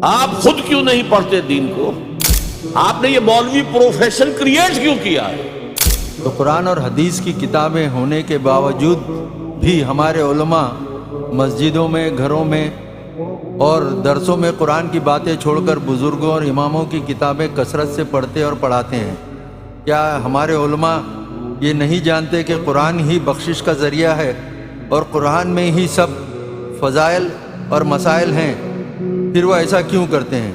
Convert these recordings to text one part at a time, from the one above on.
آپ خود کیوں نہیں پڑھتے دین کو؟ آپ نے یہ مولوی پروفیشن کریٹ کیوں کیا ہے؟ تو قرآن اور حدیث کی کتابیں ہونے کے باوجود بھی ہمارے علماء مسجدوں میں، گھروں میں اور درسوں میں قرآن کی باتیں چھوڑ کر بزرگوں اور اماموں کی کتابیں کثرت سے پڑھتے اور پڑھاتے ہیں۔ کیا ہمارے علماء یہ نہیں جانتے کہ قرآن ہی بخشش کا ذریعہ ہے اور قرآن میں ہی سب فضائل اور مسائل ہیں؟ پھر وہ ایسا کیوں کرتے ہیں؟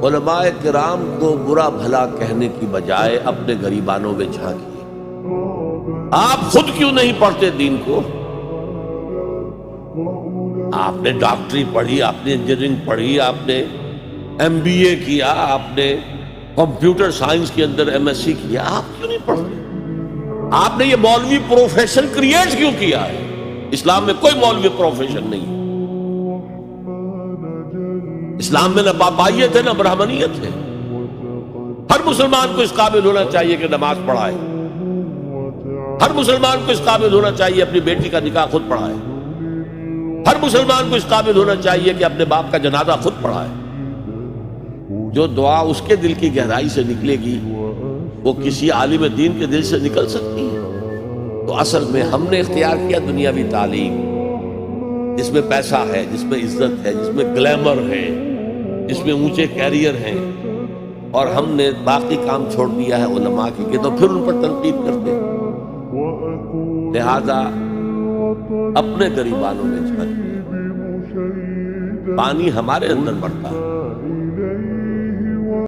علماء کرام کو برا بھلا کہنے کی بجائے اپنے گریبانوں میں جھانکیے۔ آپ خود کیوں نہیں پڑھتے دین کو؟ آپ نے ڈاکٹری پڑھی، آپ نے انجینئرنگ پڑھی، آپ نے MBA کیا، آپ نے کمپیوٹر سائنس کے اندر MSc کیا، آپ کیوں نہیں پڑھتے؟ آپ نے یہ مولوی پروفیشن کریٹ کیوں کیا ہے؟ اسلام میں کوئی مولوی پروفیشن نہیں ہے۔ اسلام میں نہ پاپائیت ہے نہ برہمنیت ہے۔ ہر مسلمان کو اس قابل ہونا چاہیے کہ نماز پڑھائے، ہر مسلمان کو اس قابل ہونا چاہیے اپنی بیٹی کا نکاح خود پڑھائے، ہر مسلمان کو اس قابل ہونا چاہیے کہ اپنے باپ کا جنازہ خود پڑھائے۔ جو دعا اس کے دل کی گہرائی سے نکلے گی وہ کسی عالم دین کے دل سے نکل سکتی ہے۔ تو اصل میں ہم نے اختیار کیا دنیاوی تعلیم، جس میں پیسہ ہے، جس میں عزت ہے، جس میں گلیمر ہے، جس میں اونچے کیریئر ہیں، اور ہم نے باقی کام چھوڑ دیا ہے علماء کی کہ تو پھر ان پر تنقید کرتے ہیں۔ لہذا اپنے گریبانوں میں جھانکیے۔ پانی ہمارے اندر بڑھتا ہے،